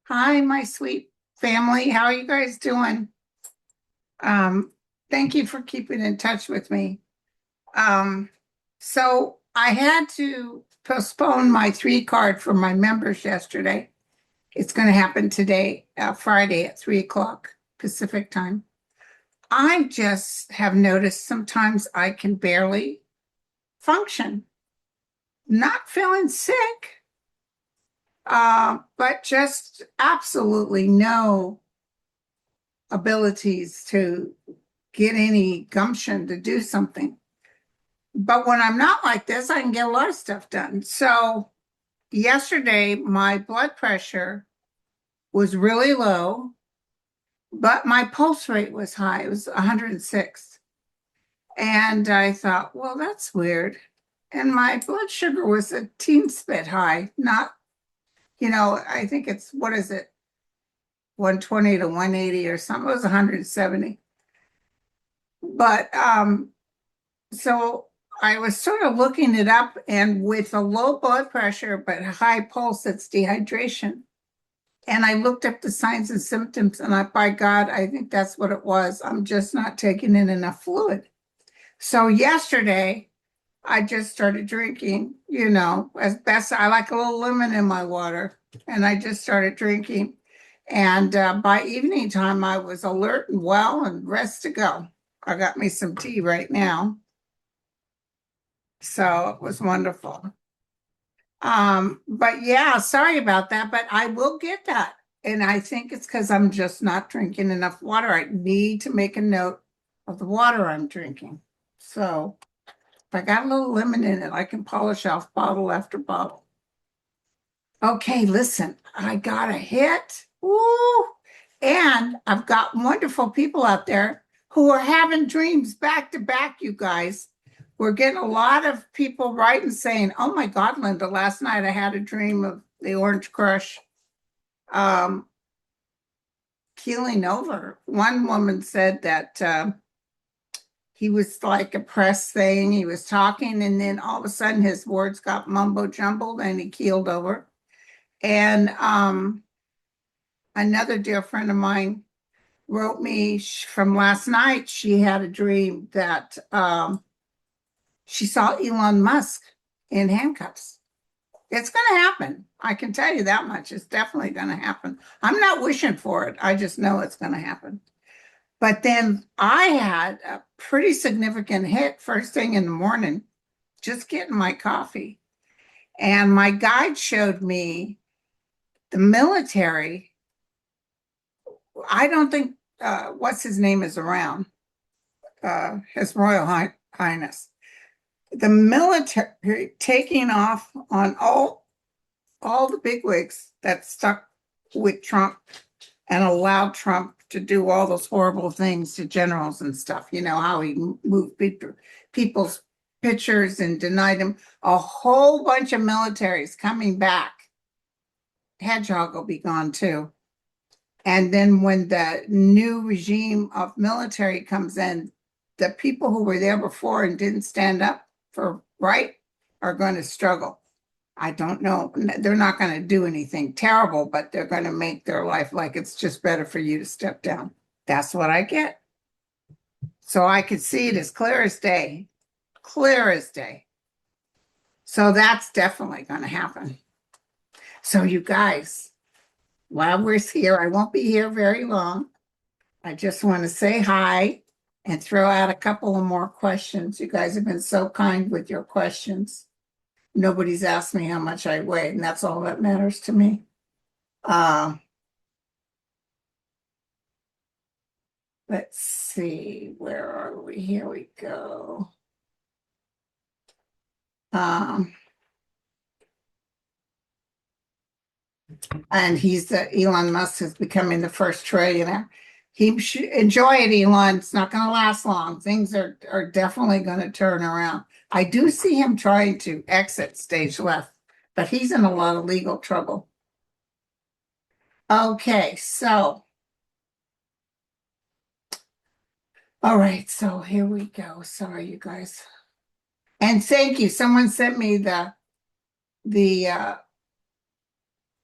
Hi, my sweet family. How are you guys doing? Um, Thank you for keeping in touch with me. Um, so I had to postpone my 3 card for my members yesterday. It's going to happen today, Friday at 3 o'clock Pacific time. I just have noticed sometimes I can barely function, not feeling sick, but just absolutely no abilities to get any gumption to do something. But when I'm not like this, I can get a lot of stuff done. So yesterday, my blood pressure was really low, but my pulse rate was high. It was 106. And I thought, well, that's weird. And my blood sugar was a teens bit high, not, I think it's, what is it, 120 to 180 or something. It was 170. But so I was sort of looking it up, and with a low blood pressure but high pulse, it's dehydration. And I looked up the signs and symptoms, and by God, I think that's what it was. I'm just not taking in enough fluid. So yesterday, I just started drinking, as best I like a little lemon in my water, and I just started drinking. And by evening time, I was alert and well and rest to go. I got me some tea right now. So it was wonderful. But yeah, sorry about that, but I will get that. And I think it's because I'm just not drinking enough water. I need to make a note of the water I'm drinking. So if I got a little lemon in it, I can polish off bottle after bottle. Okay, listen, I got a hit. Woo! And I've got wonderful people out there who are having dreams back to back, you guys. We're getting a lot of people writing saying, oh my God, Linda, last night I had a dream of the Orange Crush um, keeling over. One woman said that he was like a press thing. He was talking, and then all of a sudden his words got mumbo jumbled and he keeled over. And another dear friend of mine wrote me from last night. She had a dream that she saw Elon Musk in handcuffs. It's going to happen. I can tell you that much. It's definitely going to happen. I'm not wishing for it. I just know it's going to happen. But then I had a pretty significant hit first thing in the morning, just getting my coffee. And my guide showed me the military. I don't think what's his name is around, His Royal Highness. The military taking off on all the bigwigs that stuck with Trump and allowed Trump to do all those horrible things to generals and stuff. You know how he moved people's pictures and denied them. A whole bunch of militaries coming back. Hedgehog will be gone too. And then when the new regime of military comes in, the people who were there before and didn't stand up for right are going to struggle. I don't know. They're not going to do anything terrible, but they're going to make their life like it's just better for you to step down. That's what I get. So I could see it as clear as day, clear as day. So that's definitely going to happen. So you guys, while we're here, I won't be here very long. I just want to say hi and throw out a couple of more questions. You guys have been so kind with your questions. Nobody's asked me how much I weigh, and that's all that matters to me. Uh, let's see, where are we? Here we go. Um, and Elon Musk is becoming the first trillionaire. He should enjoy it, Elon. It's not going to last long. Things are definitely going to turn around. I do see him trying to exit stage left, but he's in a lot of legal trouble. Okay, so all right, so here we go. Sorry, you guys. And thank you. Someone sent me the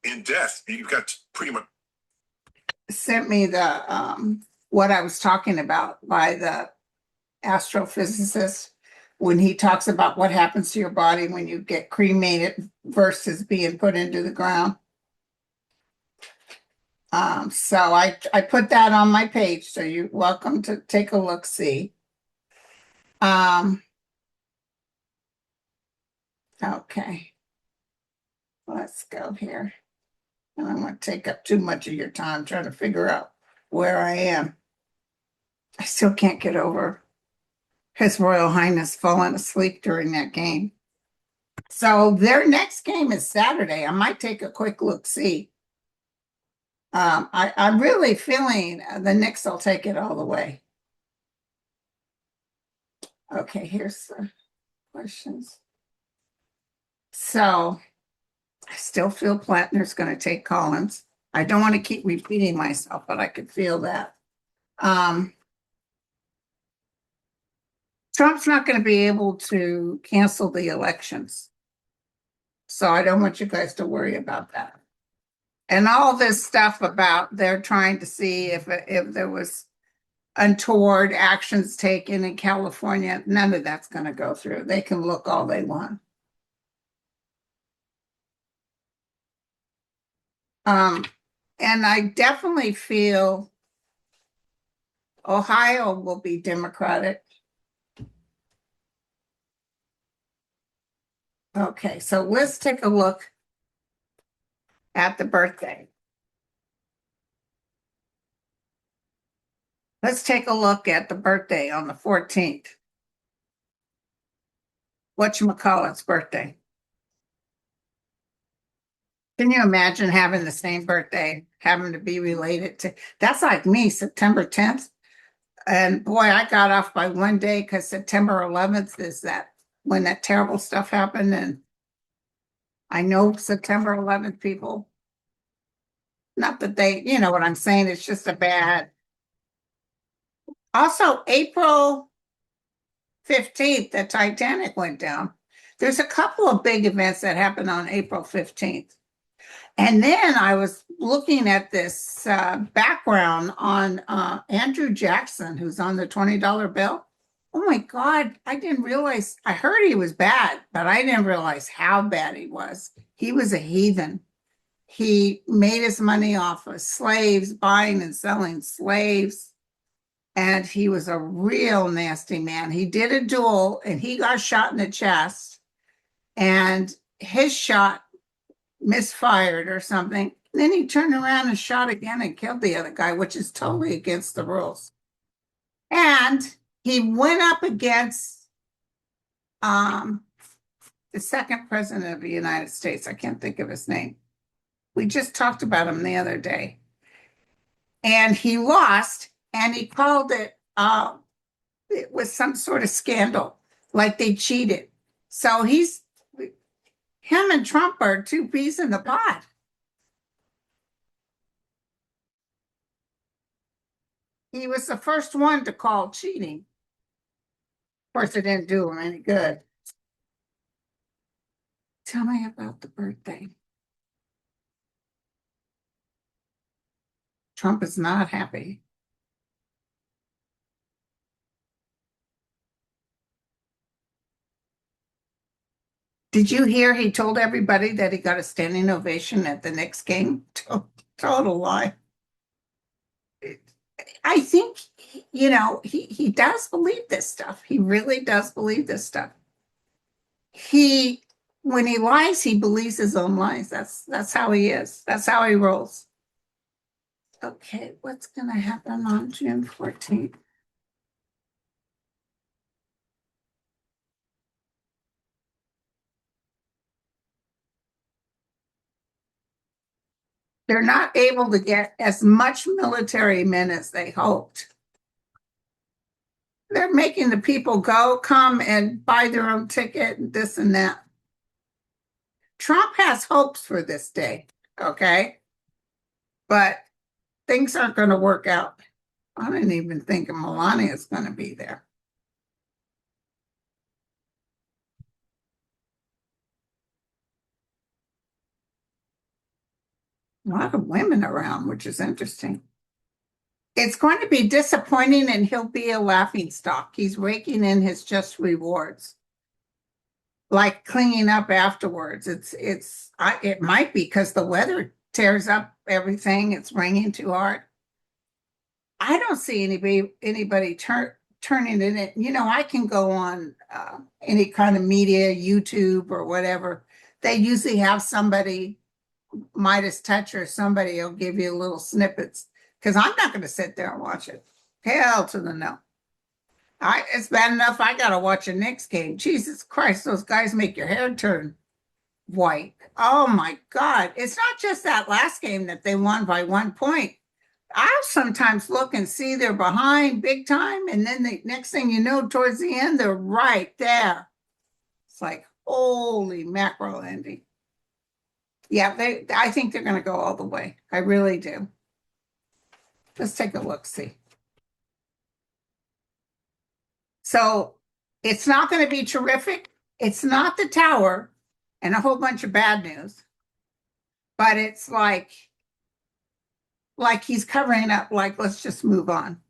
in death. You've got pretty much sent me the what I was talking about by the astrophysicist when he talks about what happens to your body when you get cremated versus being put into the ground. So I put that on my page, so you're welcome to take a look, see. Okay, let's go here. I don't want to take up too much of your time trying to figure out where I am. I still can't get over His Royal Highness falling asleep during that game. So their next game is Saturday. I might take a quick look, see. I'm really feeling the Knicks will take it all the way. Okay, here's the questions. So I still feel Plattner's going to take Collins. I don't want to keep repeating myself, but I could feel that. Trump's not going to be able to cancel the elections. So I don't want you guys to worry about that. And all this stuff about they're trying to see if there was untoward actions taken in California, none of that's going to go through. They can look all they want. And I definitely feel Ohio will be Democratic. Okay, so let's take a look at the birthday. Let's take a look at the birthday on the 14th. Whatchamacallit's birthday. Can you imagine having the same birthday, having to be related to? That's like me, September 10th. And boy, I got off by one day because September 11th is that when that terrible stuff happened. And I know September 11th people, not that they, you know what I'm saying, it's just a bad. Also, April 15th, the Titanic went down. There's a couple of big events that happened on April 15th. And then I was looking at this background on Andrew Jackson, who's on the $20 bill. Oh my God, I didn't realize, I heard he was bad, but I didn't realize how bad he was. He was a heathen. He made his money off of slaves, buying and selling slaves. And he was a real nasty man. He did a duel and he got shot in the chest. And his shot misfired or something. Then he turned around and shot again and killed the other guy, which is totally against the rules. And he went up against the second president of the United States. I can't think of his name. We just talked about him the other day. And he lost, and he called it was some sort of scandal, like they cheated. So him and Trump are two peas in the pod. He was the first one to call cheating. Of course, it didn't do him any good. Tell me about the birthday. Trump is not happy. Did you hear he told everybody that he got a standing ovation at the next game? Total lie. I think, he does believe this stuff. He really does believe this stuff. When he lies, he believes his own lies. That's how he is. That's how he rolls. Okay, what's going to happen on June 14th? They're not able to get as much military men as they hoped. They're making the people come and buy their own ticket and this and that. Trump has hopes for this day, okay? But things aren't going to work out. I didn't even think Melania is going to be there. A lot of women around, which is interesting. It's going to be disappointing and he'll be a laughing stock. He's raking in his just rewards, like cleaning up afterwards. It might be because the weather tears up everything. It's raining too hard. I don't see anybody turning it in. You know, I can go on any kind of media, YouTube or whatever. They usually have somebody, Midas Touch or somebody will give you little snippets because I'm not going to sit there and watch it. Hell to the no. It's bad enough I got to watch a Knicks game. Jesus Christ, those guys make your hair turn white. Oh my God. It's not just that last game that they won by 1 point. I'll sometimes look and see they're behind big time. And then the next thing you know, towards the end, they're right there. It's like, holy mackerel, Andy. Yeah, I think they're going to go all the way. I really do. Let's take a look, see. So it's not going to be terrific. It's not the tower and a whole bunch of bad news, but it's like he's covering up, like, let's just move on.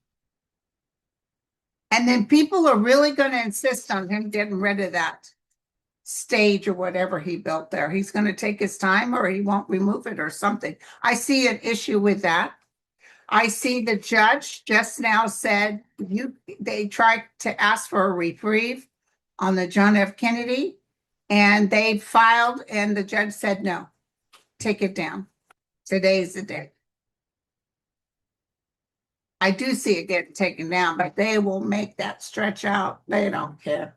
And then people are really going to insist on him getting rid of that stage or whatever he built there. He's going to take his time or he won't remove it or something. I see an issue with that. I see the judge just now said they tried to ask for a reprieve on the John F. Kennedy and they filed and the judge said, no, take it down. Today's the day. I do see it getting taken down, but they will make that stretch out. They don't care.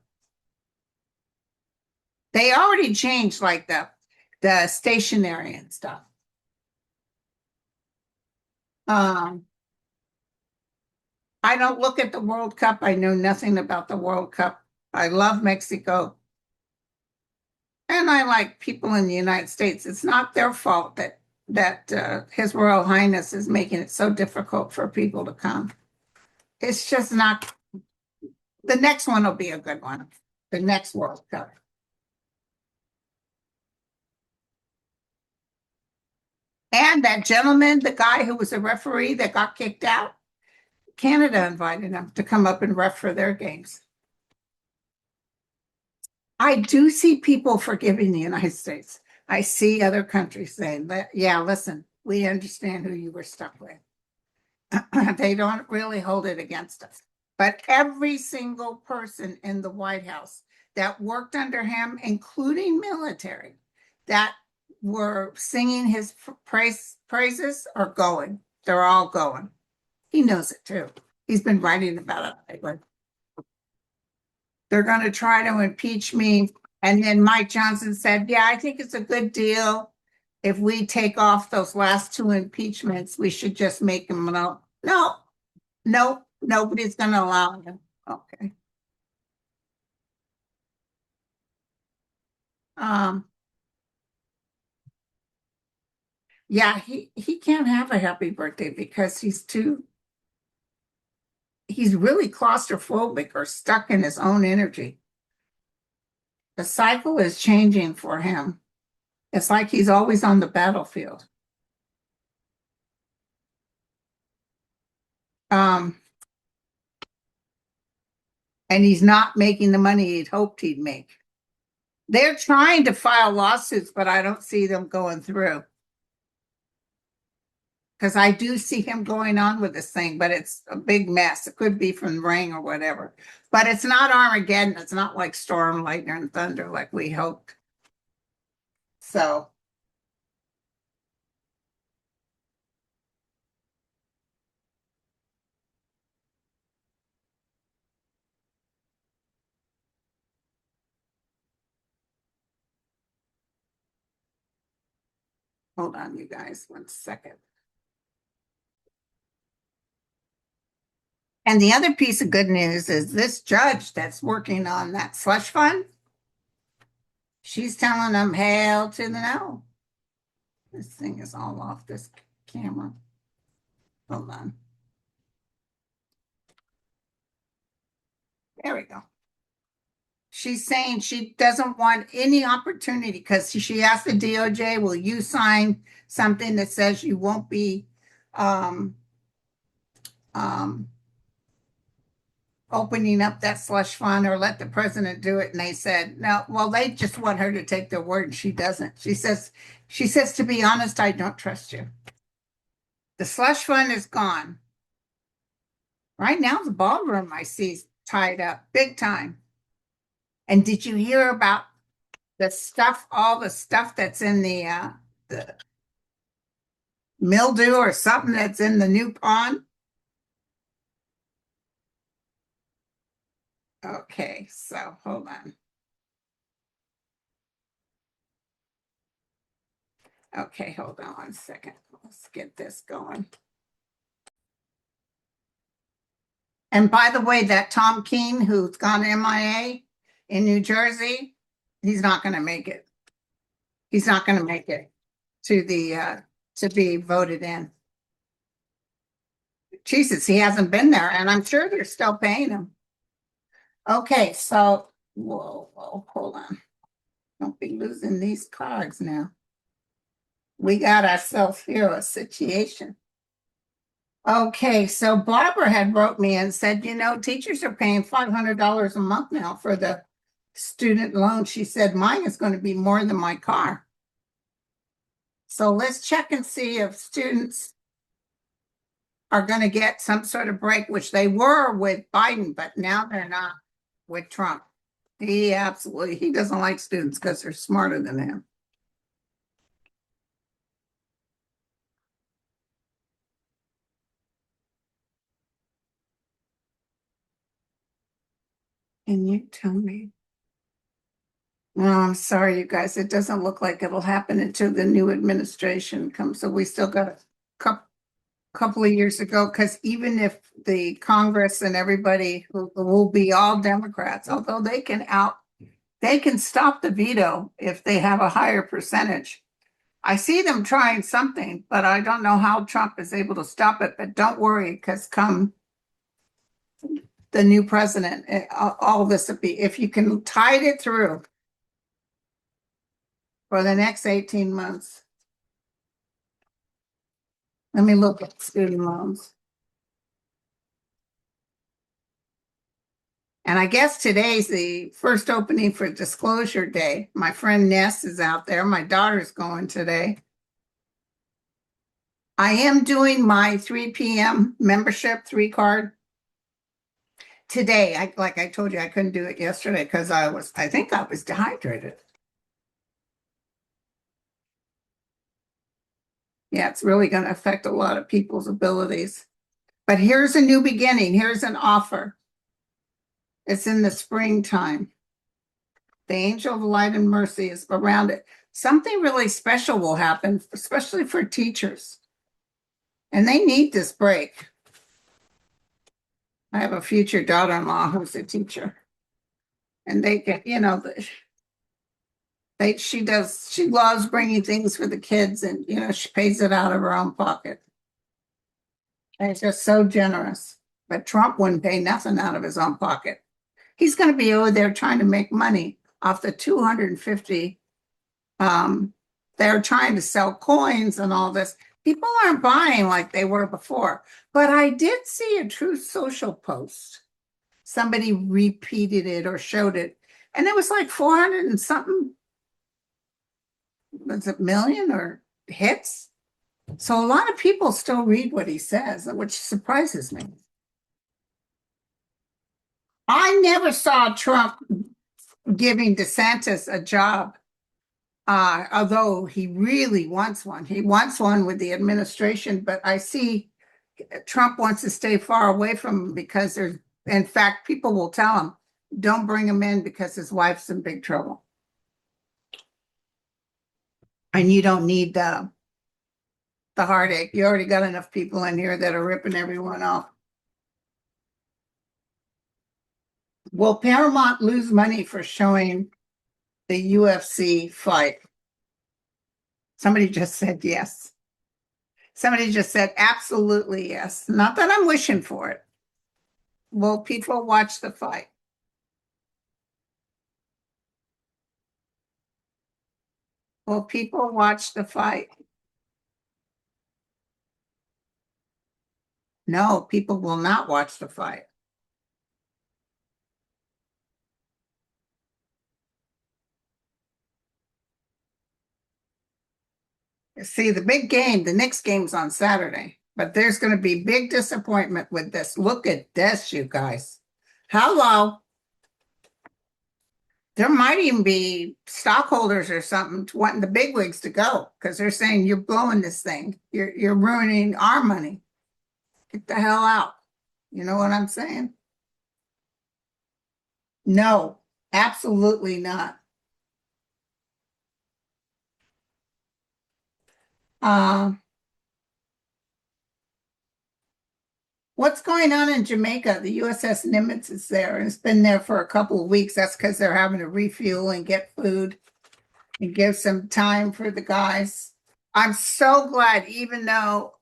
They already changed like the stationery and stuff. I don't look at the World Cup. I know nothing about the World Cup. I love Mexico. And I like people in the United States. It's not their fault that His Royal Highness is making it so difficult for people to come. It's just not. The next one will be a good one. The next World Cup. And that gentleman, the guy who was a referee that got kicked out, Canada invited him to come up and ref for their games. I do see people forgiving the United States. I see other countries saying that, yeah, listen, we understand who you were stuck with. They don't really hold it against us. But every single person in the White House that worked under him, including military, that were singing his praises are going. They're all going. He knows it too. He's been writing about it lately. They're going to try to impeach me. And then Mike Johnson said, yeah, I think it's a good deal. If we take off those last two impeachments, we should just make them no. No, nobody's going to allow him. Okay. Yeah, he can't have a happy birthday because he's really claustrophobic or stuck in his own energy. The cycle is changing for him. It's like he's always on the battlefield. And he's not making the money he'd hoped he'd make. They're trying to file lawsuits, but I don't see them going through. Because I do see him going on with this thing, but it's a big mess. It could be from rain or whatever. But it's not Armageddon. It's not like storm, lightning, and thunder like we hoped. So. Hold on, you guys, 1 second. And the other piece of good news is this judge that's working on that slush fund, she's telling them hell to the no. This thing is all off this camera. Hold on. There we go. she's saying she doesn't want any opportunity because she asked the DOJ, will you sign something that says you won't be um, um, opening up that slush fund or let the president do it? And they said, no, well, they just want her to take their word and she doesn't. She says, to be honest, I don't trust you. The slush fund is gone. Right now, the ballroom I see is tied up big time. And did you hear about the stuff, all the stuff that's in the mildew or something that's in the new pond? Okay, so hold on. Okay, hold on 1 second. Let's get this going. And by the way, that Tom Keene who's gone MIA in New Jersey, he's not going to make it. He's not going to make it to the to be voted in. Jesus, he hasn't been there, and I'm sure they're still paying him. Okay, so whoa, hold on. Don't be losing these cards now. We got ourselves here a situation. Okay, so Barbara had wrote me and said, teachers are paying $500 a month now for the student loan. She said, mine is going to be more than my car. So let's check and see if students are going to get some sort of break, which they were with Biden, but now they're not with Trump. He doesn't like students because they're smarter than him. Can you tell me? No, I'm sorry, you guys. It doesn't look like it'll happen until the new administration comes. So we still got a couple of years ago, because even if the Congress and everybody will be all Democrats, although they can stop the veto if they have a higher percentage. I see them trying something, but I don't know how Trump is able to stop it. But don't worry, because come the new president, all this will be, if you can tide it through for the next 18 months. Let me look at student loans. And I guess today's the first opening for disclosure day. My friend Ness is out there. My daughter's going today. I am doing my 3 p.m. membership 3-card today. Like I told you, I couldn't do it yesterday because I think I was dehydrated. Yeah, it's really going to affect a lot of people's abilities. But here's a new beginning. Here's an offer. It's in the springtime. The angel of light and mercy is around it. Something really special will happen, especially for teachers. And they need this break. I have a future daughter-in-law who's a teacher. And they get, she loves bringing things for the kids, and she pays it out of her own pocket. And it's just so generous. But Trump wouldn't pay nothing out of his own pocket. He's going to be over there trying to make money off the 250. They're trying to sell coins and all this. People aren't buying like they were before. But I did see a Truth Social post. Somebody repeated it or showed it. And it was like 400 and something. Was it million or hits? So a lot of people still read what he says, which surprises me. I never saw Trump giving DeSantis a job, although he really wants one. He wants one with the administration, but I see Trump wants to stay far away from him because in fact, people will tell him, don't bring him in because his wife's in big trouble. And you don't need the heartache. You already got enough people in here that are ripping everyone off. Will Paramount lose money for showing the UFC fight? Somebody just said yes. Somebody just said absolutely yes. Not that I'm wishing for it. Will people watch the fight? Will people watch the fight? No, people will not watch the fight. See, the big game, the next game's on Saturday, but there's going to be big disappointment with this. Look at this, you guys. Hello. There might even be stockholders or something wanting the bigwigs to go because they're saying you're blowing this thing. You're ruining our money. Get the hell out. You know what I'm saying? No, absolutely not. Uh, what's going on in Jamaica? The USS Nimitz is there and it's been there for a couple of weeks. That's because they're having to refuel and get food and give some time for the guys. I'm so glad, even though,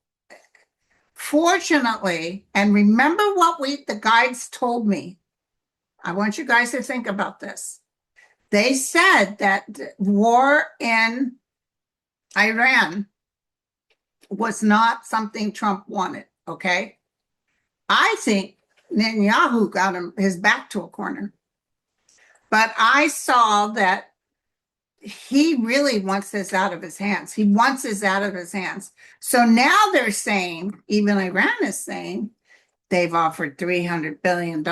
fortunately, and remember what the guides told me. I want you guys to think about this. They said that war in Iran was not something Trump wanted, okay? I think Netanyahu got his back to a corner. But I saw that he really wants this out of his hands. He wants this out of his hands. So now they're saying, even Iran is saying, they've offered $300 billion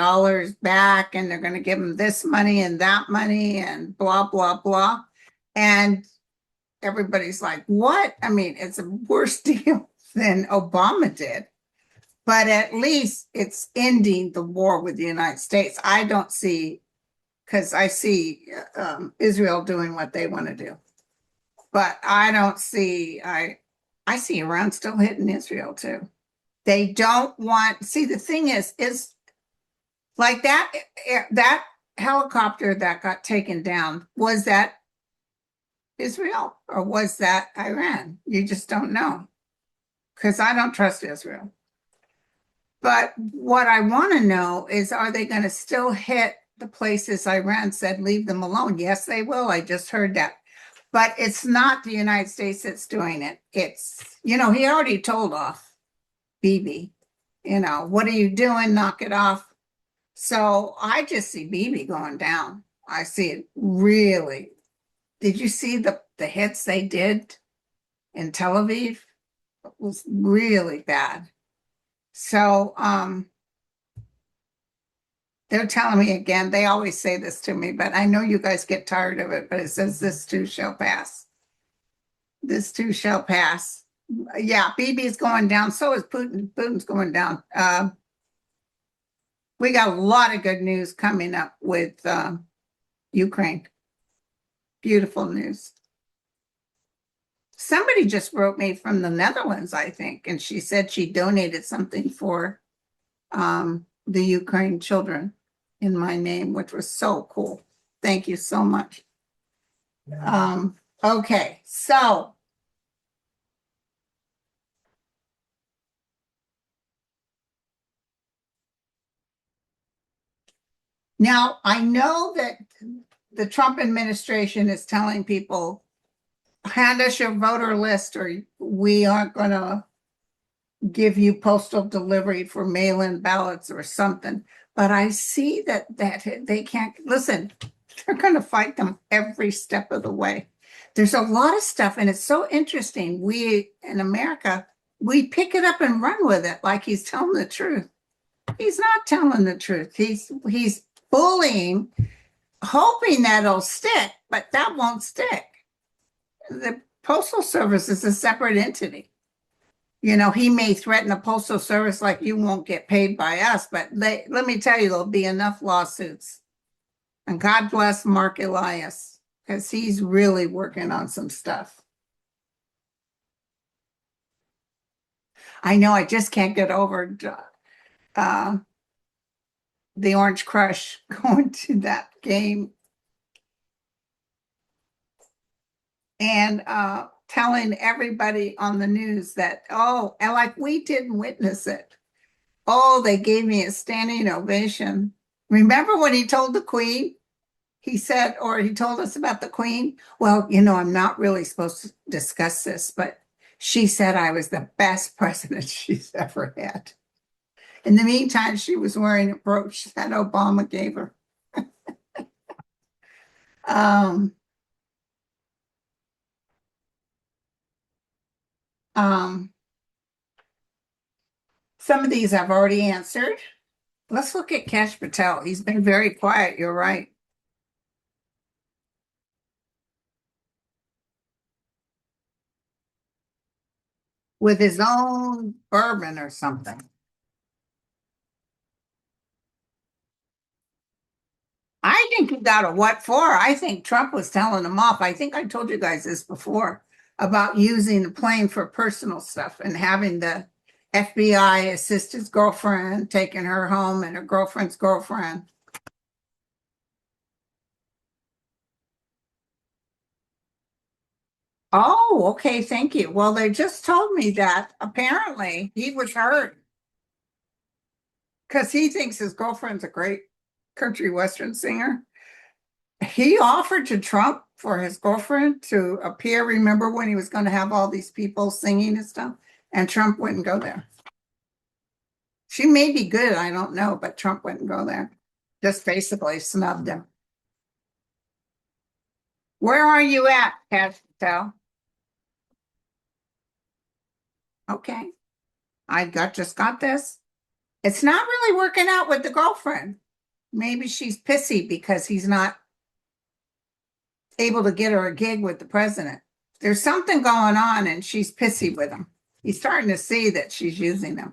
back and they're going to give him this money and that money and blah, blah, blah. And everybody's like, what? I mean, it's a worse deal than Obama did. But at least it's ending the war with the United States. I don't see, because I see Israel doing what they want to do. But I don't see, I see Iran still hitting Israel too. They don't want, see, the thing is like that helicopter that got taken down, was that Israel or was that Iran? You just don't know. Because I don't trust Israel. But what I want to know is, are they going to still hit the places Iran said leave them alone? Yes, they will. I just heard that. But it's not the United States that's doing it. It's, he already told off Bibi, what are you doing? Knock it off. So I just see Bibi going down. I see it really. Did you see the hits they did in Tel Aviv? It was really bad. So they're telling me again, they always say this to me, but I know you guys get tired of it, but it says this too shall pass. This too shall pass. Yeah, Bibi's going down. So is Putin. Putin's going down. We got a lot of good news coming up with Ukraine. Beautiful news. Somebody just wrote me from the Netherlands, I think, and she said she donated something for the Ukraine children in my name, which was so cool. Thank you so much. Okay, so now I know that the Trump administration is telling people, hand us your voter list or we aren't going to give you postal delivery for mail-in ballots or something. But I see that they can't, listen, they're going to fight them every step of the way. There's a lot of stuff, and it's so interesting. We, in America, we pick it up and run with it like he's telling the truth. He's not telling the truth. He's bullying, hoping that'll stick, but that won't stick. The Postal Service is a separate entity. He may threaten the Postal Service like you won't get paid by us, but let me tell you, there'll be enough lawsuits. And God bless Mark Elias, because he's really working on some stuff. I know I just can't get over the Orange Crush going to that game and telling everybody on the news that, oh, and like we didn't witness it. Oh, they gave me a standing ovation. Remember when he told the Queen, he said, or he told us about the Queen. Well, I'm not really supposed to discuss this, but she said I was the best president she's ever had. In the meantime, she was wearing a brooch that Obama gave her. Um, um, some of these I've already answered. Let's look at Kash Patel. He's been very quiet. You're right. With his own bourbon or something. I think he got a what for. I think Trump was telling him off. I think I told you guys this before about using the plane for personal stuff and having the FBI assist his girlfriend, taking her home and her girlfriend's girlfriend. Oh, okay, thank you. Well, they just told me that apparently he was hurt because he thinks his girlfriend's a great country western singer. He offered to Trump for his girlfriend to appear. Remember when he was going to have all these people singing and stuff? And Trump wouldn't go there. She may be good, I don't know, but Trump wouldn't go there. Just basically snubbed him. Where are you at, Patel? Okay, just got this. It's not really working out with the girlfriend. Maybe she's pissy because he's not able to get her a gig with the president. There's something going on and she's pissy with him. He's starting to see that she's using him.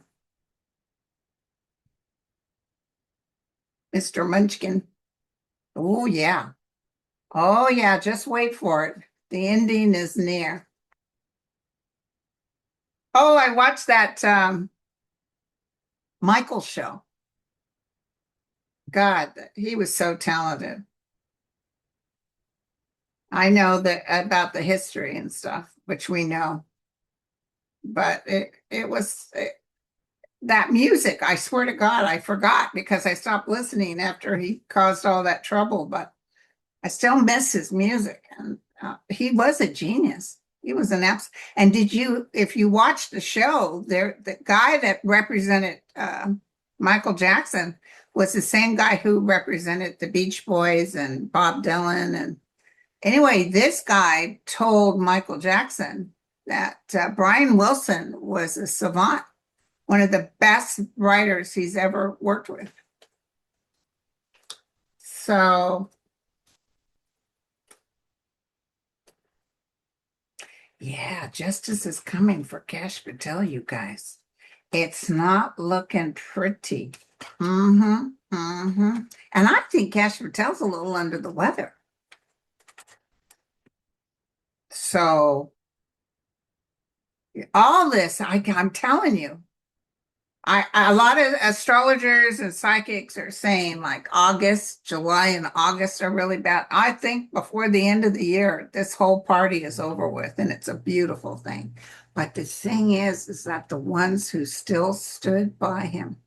Mr. Munchkin. Oh, yeah. Oh, yeah. Just wait for it. The ending is near. Oh, I watched that Michael show. God, he was so talented. I know that about the history and stuff, which we know, but it was that music. I swear to God, I forgot because I stopped listening after he caused all that trouble. But I still miss his music, and he was a genius. He was an abs. And if you watch the show, the guy that represented Michael Jackson was the same guy who represented the Beach Boys and Bob Dylan. And anyway, this guy told Michael Jackson that Brian Wilson was a savant, one of the best writers he's ever worked with. So, yeah, justice is coming for Kash Patel, you guys. It's not looking pretty. Mm-hmm. Mm-hmm. And I think Kash Patel's a little under the weather. So all this, I'm telling you, a lot of astrologers and psychics are saying like July and August are really bad. I think before the end of the year, this whole party is over with, and it's a beautiful thing. But the thing is that the ones who still stood by him,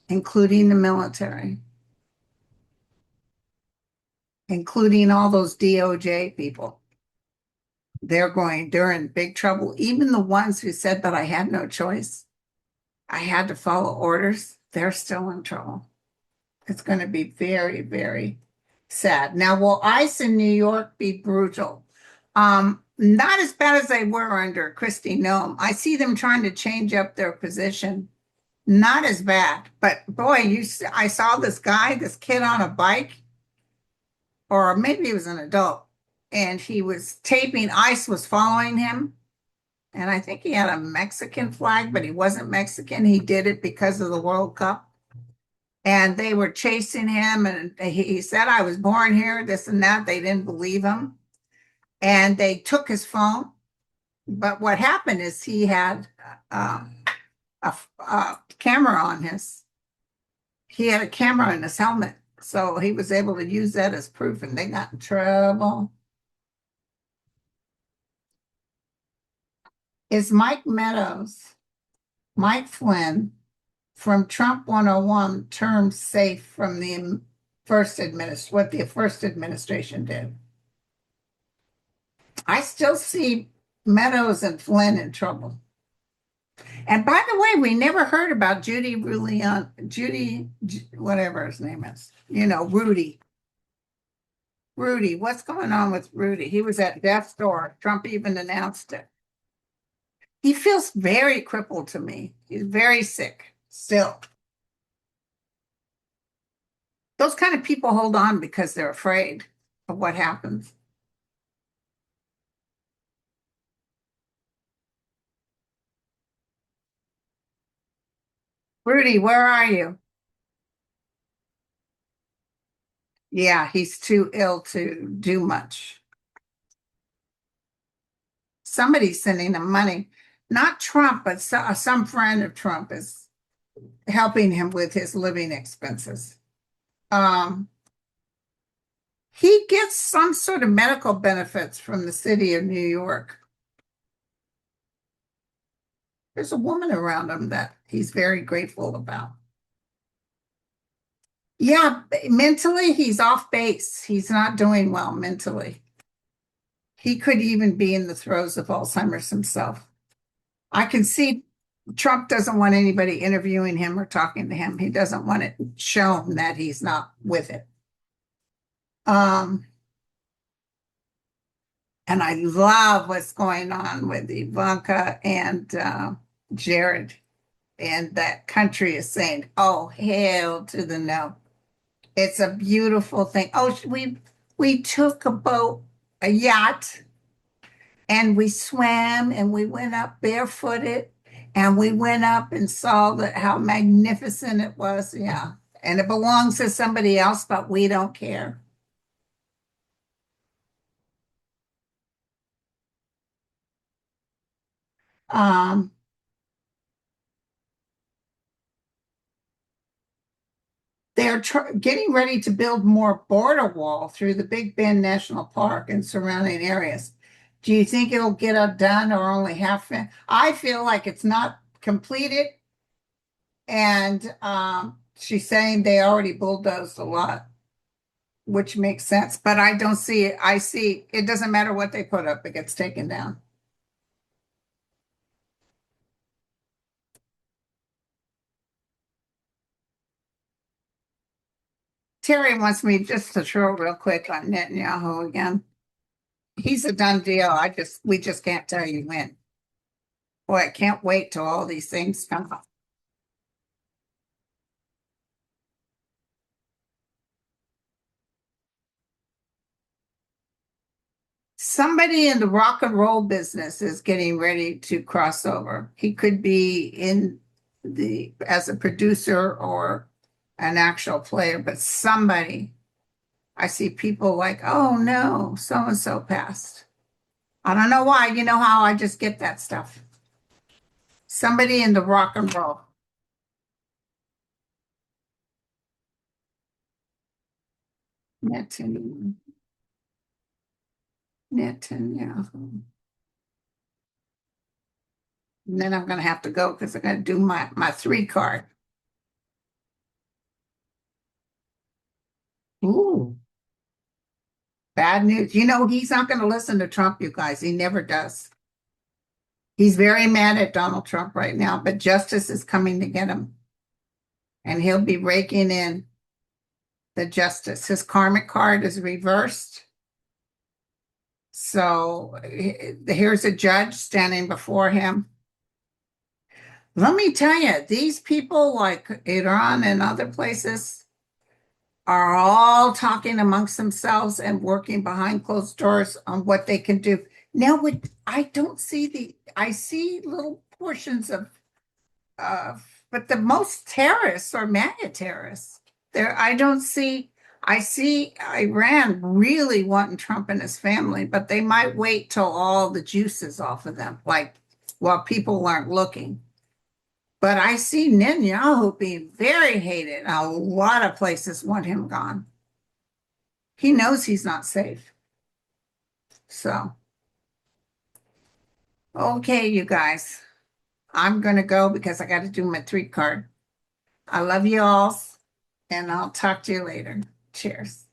including the military, including all those DOJ people, they're in big trouble. Even the ones who said that I had no choice, I had to follow orders, they're still in trouble. It's going to be very, very sad. Now, will ICE in New York be brutal? Not as bad as they were under Kristi Noem. I see them trying to change up their position. Not as bad, but boy, I saw this kid on a bike, or maybe he was an adult, and he was taping, ICE was following him. And I think he had a Mexican flag, but he wasn't Mexican. He did it because of the World Cup. And they were chasing him, and he said, I was born here, this and that. They didn't believe him. And they took his phone. But what happened is he had a camera on he had a camera in his helmet. So he was able to use that as proof, and they got in trouble. Is Mike Flynn from Trump 101 termed safe from the what the first administration did. I still see Meadows and Flynn in trouble. And by the way, we never heard about whatever his name is. Rudy. Rudy, what's going on with Rudy? He was at death's door. Trump even announced it. He feels very crippled to me. He's very sick still. Those kind of people hold on because they're afraid of what happens. Rudy, where are you? Yeah, he's too ill to do much. Somebody's sending him money. Not Trump, but some friend of Trump is helping him with his living expenses. Um, he gets some sort of medical benefits from the city of New York. There's a woman around him that he's very grateful about. Yeah, mentally, he's off base. He's not doing well mentally. He could even be in the throes of Alzheimer's himself. I can see Trump doesn't want anybody interviewing him or talking to him. He doesn't want it shown that he's not with it. And I love what's going on with Ivanka and Jared. And that country is saying, oh, hell to the no. It's a beautiful thing. Oh, we took a yacht, and we swam and we went up barefooted and we went up and saw how magnificent it was. Yeah. And it belongs to somebody else, but we don't care. Um, they're getting ready to build more border wall through the Big Bend National Park and surrounding areas. Do you think it'll get done or only half? I feel like it's not completed. And she's saying they already bulldozed a lot, which makes sense. But I don't see it. I see it doesn't matter what they put up, it gets taken down. Terry wants me just to throw real quick on Netanyahu again. He's a done deal. We just can't tell you when. Boy, I can't wait till all these things come up. Somebody in the rock and roll business is getting ready to cross over. He could be as a producer or an actual player, but somebody. I see people like, oh no, so and so passed. I don't know why. You know how I just get that stuff. Somebody in the rock and roll. Netanyahu. Netanyahu. And then I'm going to have to go because I got to do my 3 card. Ooh, bad news. He's not going to listen to Trump, you guys. He never does. He's very mad at Donald Trump right now, but justice is coming to get him. And he'll be raking in the justice. His karmic card is reversed. So here's a judge standing before him. Let me tell you, these people like Iran and other places are all talking amongst themselves and working behind closed doors on what they can do. Now, I don't see I see little portions but the most terrorists are MAGA terrorists. I see Iran really wanting Trump and his family, but they might wait till all the juice is off of them, like while people aren't looking. But I see Netanyahu being very hated. A lot of places want him gone. He knows he's not safe. So, okay, you guys, I'm going to go because I got to do my 3 card. I love you all, and I'll talk to you later. Cheers.